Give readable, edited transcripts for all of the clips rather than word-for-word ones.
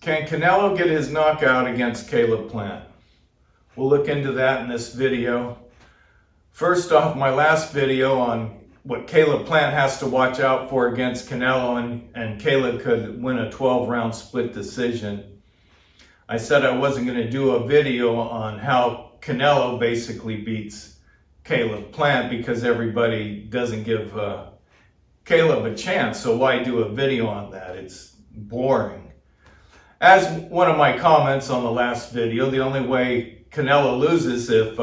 Can Canelo get his knockout against Caleb Plant? We'll look into that in this video. First off, my last video on what Caleb Plant has to watch out for against Canelo, and Caleb could win a 12-round split decision. I said I wasn't going to do a video on how Canelo basically beats Caleb Plant because everybody doesn't give Caleb a chance, so why do a video on that? It's boring. As one of my comments on the last video, the only way Canelo loses if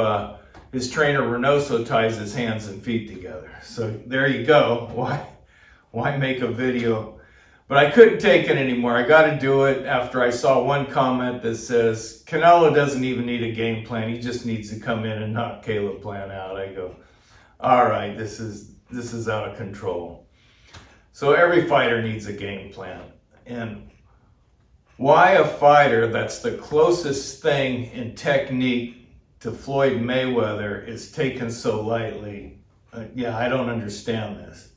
his trainer Reynoso ties his hands and feet together. So there you go. Why make a video? But I couldn't take it anymore. I got to do it after I saw one comment that says Canelo doesn't even need a game plan. He just needs to come in and knock Caleb Plant out. I go, all right, this is out of control. So every fighter needs a game plan. And why a fighter that's the closest thing in technique to Floyd Mayweather is taken so lightly? Yeah, I don't understand this.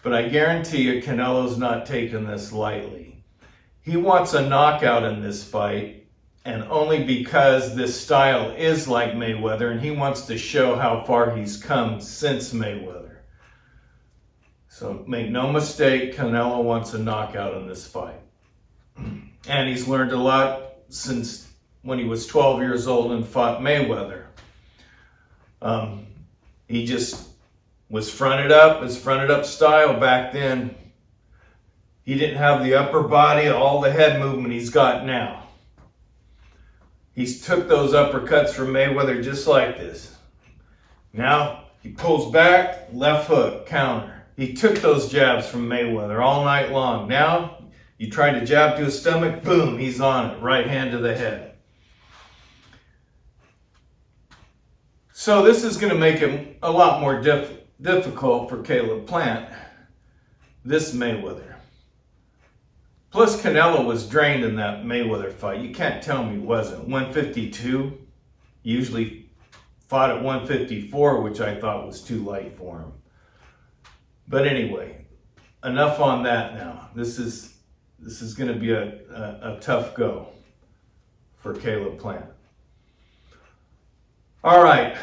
But I guarantee you Canelo's not taking this lightly. He wants a knockout in this fight, and only because this style is like Mayweather, and he wants to show how far he's come since Mayweather. So make no mistake, Canelo wants a knockout in this fight. And he's learned a lot since when he was 12 years old and fought Mayweather. He just was fronted up, his fronted up style back then. He didn't have the upper body, all the head movement he's got now. He's took those uppercuts from Mayweather just like this. Now he pulls back, left hook, counter. He took those jabs from Mayweather all night long. Now you try to jab to his stomach, boom, he's on it, right hand to the head. So this is going to make it a lot more difficult for Caleb Plant, this Mayweather. Plus Canelo was drained in that Mayweather fight. You can't tell me he wasn't. 152, usually fought at 154, which I thought was too light for him. But anyway, enough on that now. This is going to be a tough go for Caleb Plant. All right.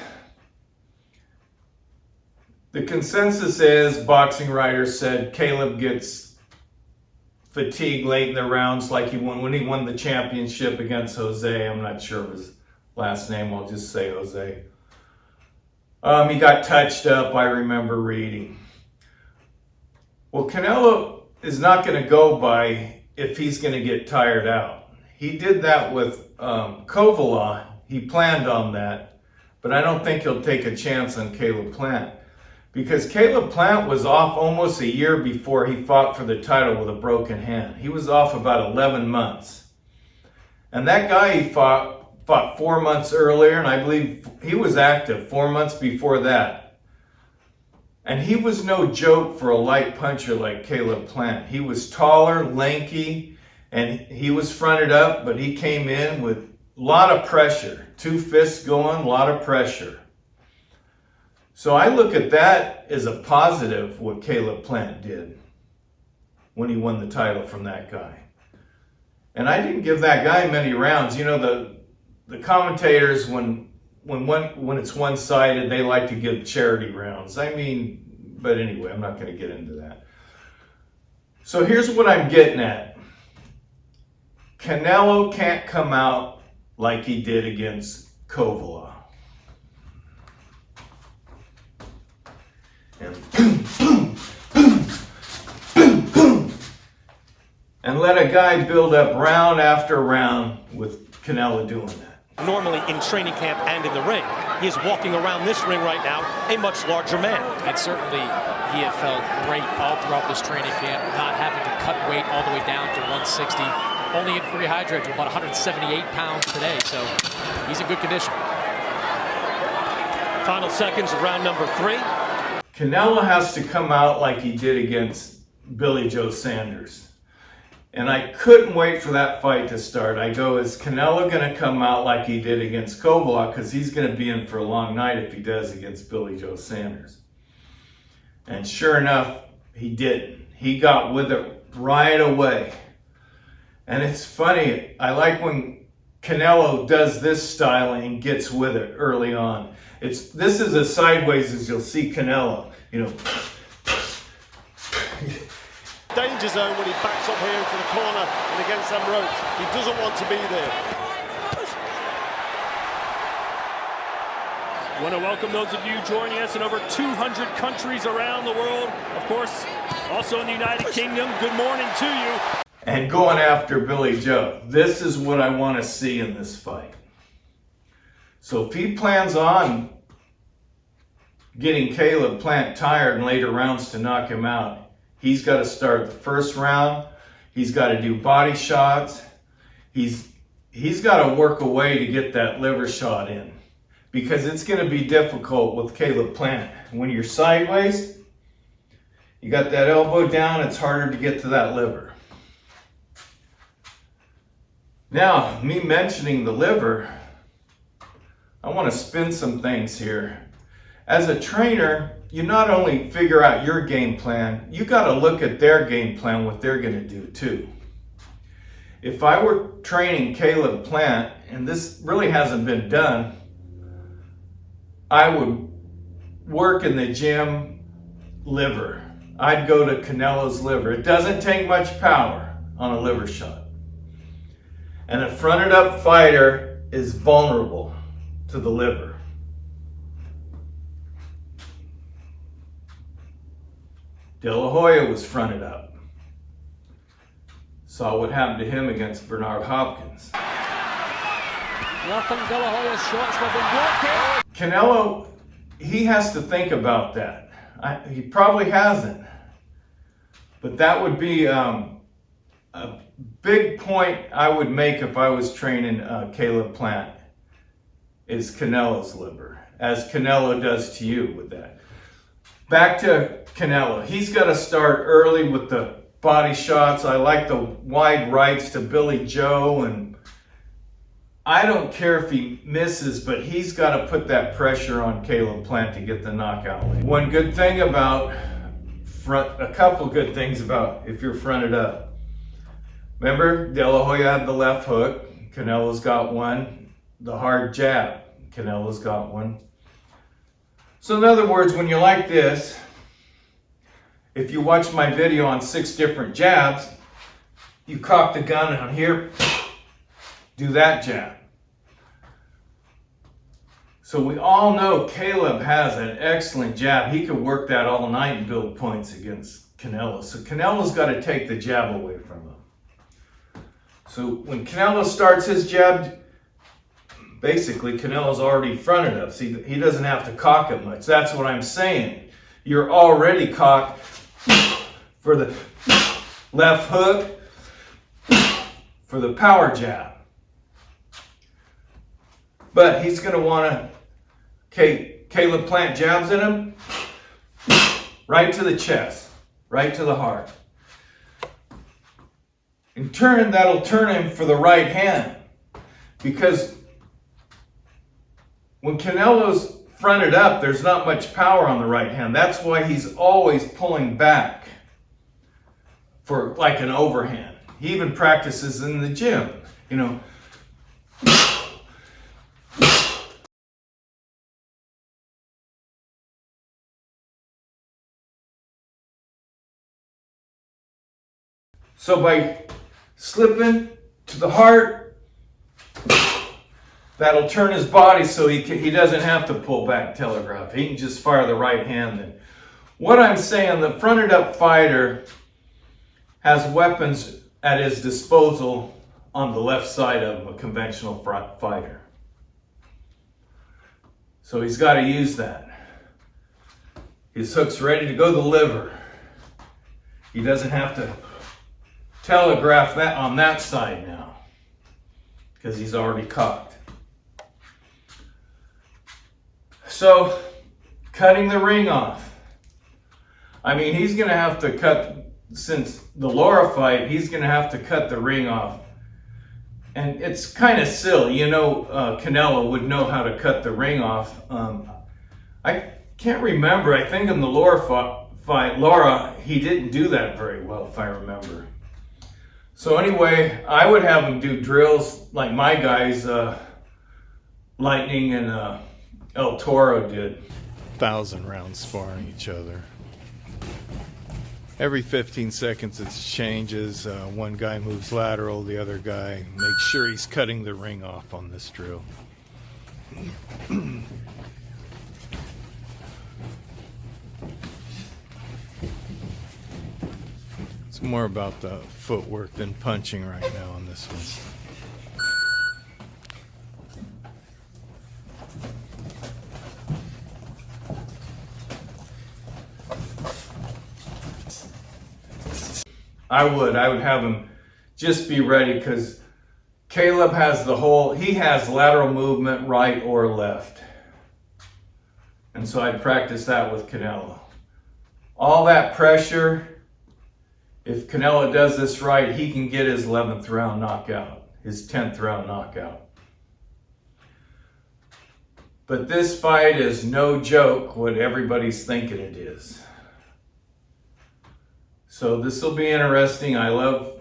The consensus is, boxing writers said, Caleb gets fatigued late in the rounds like he won when he won the championship against Jose. I'm not sure of his last name. I'll just say Jose. He got touched up, I remember reading. Well, Canelo is not going to go by if he's going to get tired out. He did that with Kovala. He planned on that, but I don't think he'll take a chance on Caleb Plant because Caleb Plant was off almost a year before he fought for the title with a broken hand. He was off about 11 months. And that guy he fought 4 months earlier, and I believe he was active 4 months before that. And he was no joke for a light puncher like Caleb Plant. He was taller, lanky, and he was fronted up, but he came in with a lot of pressure. 2 fists going, a lot of pressure. So I look at that as a positive, what Caleb Plant did when he won the title from that guy. And I didn't give that guy many rounds. You know, the commentators, when it's one-sided, they like to give charity rounds. I mean, but anyway, I'm not going to get into that. So here's what I'm getting at. Canelo can't come out like he did against Kovala. And let a guy build up round after round with Canelo doing that. Normally in training camp and in the ring. He is walking around this ring right now, a much larger man. And certainly he had felt great all throughout this training camp, not having to cut weight all the way down to 160, only in free hydrate to about 178 pounds today, so he's in good condition. Final seconds of round number 3. Canelo has to come out like he did against Billy Joe Sanders. And I couldn't wait for that fight to start. I go, is Canelo going to come out like he did against Kovala? Because he's going to be in for a long night if he does against Billy Joe Sanders. And sure enough, he didn't. He got with it right away. And it's funny, I like when Canelo does this style and gets with it early on. This is as sideways as you'll see Canelo, you know. Danger zone when he backs up here into the corner and against them ropes. He doesn't want to be there. I want to welcome those of you joining us in over 200 countries around the world. Of course, also in the United Kingdom. Good morning to you. And going after Billy Joe. This is what I want to see in this fight. So if he plans on getting Caleb Plant tired in later rounds to knock him out, he's got to start the first round. He's got to do body shots. He's got to work a way to get that liver shot in, because it's going to be difficult with Caleb Plant. When you're sideways, you got that elbow down, it's harder to get to that liver. Now, me mentioning the liver, I want to spin some things here. As a trainer, you not only figure out your game plan, you got to look at their game plan, what they're going to do too. If I were training Caleb Plant, and this really hasn't been done, I would work in the gym liver. I'd go to Canelos Liver. It doesn't take much power on a liver shot. And a fronted up fighter is vulnerable to the liver. De La Hoya was fronted up. Saw what happened to him against Bernard Hopkins. Welcome, De La Hoya's shorts have been blocked here. Canelo, he has to think about that. He probably hasn't. But that would be a big point I would make if I was training Caleb Plant, is Canelo's liver, as Canelo does to you with that. Back to Canelo. He's got to start early with the body shots. I like the wide rights to Billy Joe, and I don't care if he misses, but he's got to put that pressure on Caleb Plant to get the knockout. One good thing about a couple good things about if you're fronted up. Remember, De La Hoya had the left hook. Canelo's got one. The hard jab. Canelo's got one. So in other words, when you're like this, if you watch my video on 6 different jabs, you cock the gun on here, do that jab. So we all know Caleb has an excellent jab. He could work that all night and build points against Canelo. So Canelo's got to take the jab away from him. So when Canelo starts his jab, basically Canelo's already fronted up. See, he doesn't have to cock it much. That's what I'm saying. You're already cocked for the left hook, for the power jab. But he's going to want to, Caleb Plant jabs at him, right to the chest, right to the heart. In turn, that'll turn him for the right hand, because when Canelo's fronted up, there's not much power on the right hand. That's why he's always pulling back for like an overhand. He even practices in the gym, you know. So by slipping to the heart, that'll turn his body so he doesn't have to pull back telegraph. He can just fire the right hand. And what I'm saying, the fronted up fighter has weapons at his disposal on the left side of a conventional front fighter. So he's got to use that. His hook's ready to go to the liver. He doesn't have to telegraph that on that side now, because he's already cocked. So, cutting the ring off. I mean, he's going to have to cut, since the Laura fight, he's going to have to cut the ring off. And it's kind of silly, you know, Canelo would know how to cut the ring off. I can't remember, I think in the Laura fight, he didn't do that very well, if I remember. So anyway, I would have him do drills like my guys, Lightning and El Toro did. 1,000 rounds sparring each other. Every 15 seconds it changes. One guy moves lateral, the other guy makes sure he's cutting the ring off on this drill. It's more about the footwork than punching right now on this one. I would have him just be ready, because Caleb has he has lateral movement right or left. And so I'd practice that with Canelo. All that pressure, if Canelo does this right, he can get his 11th round knockout, his 10th round knockout. But this fight is no joke what everybody's thinking it is. So this will be interesting. I love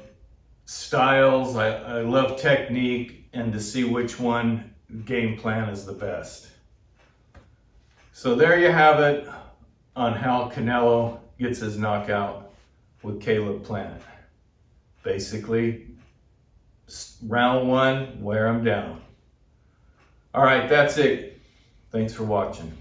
styles, I love technique, and to see which one game plan is the best. So there you have it on how Canelo gets his knockout with Caleb Plant. Basically, round one, wear him down. All right, that's it. Thanks for watching.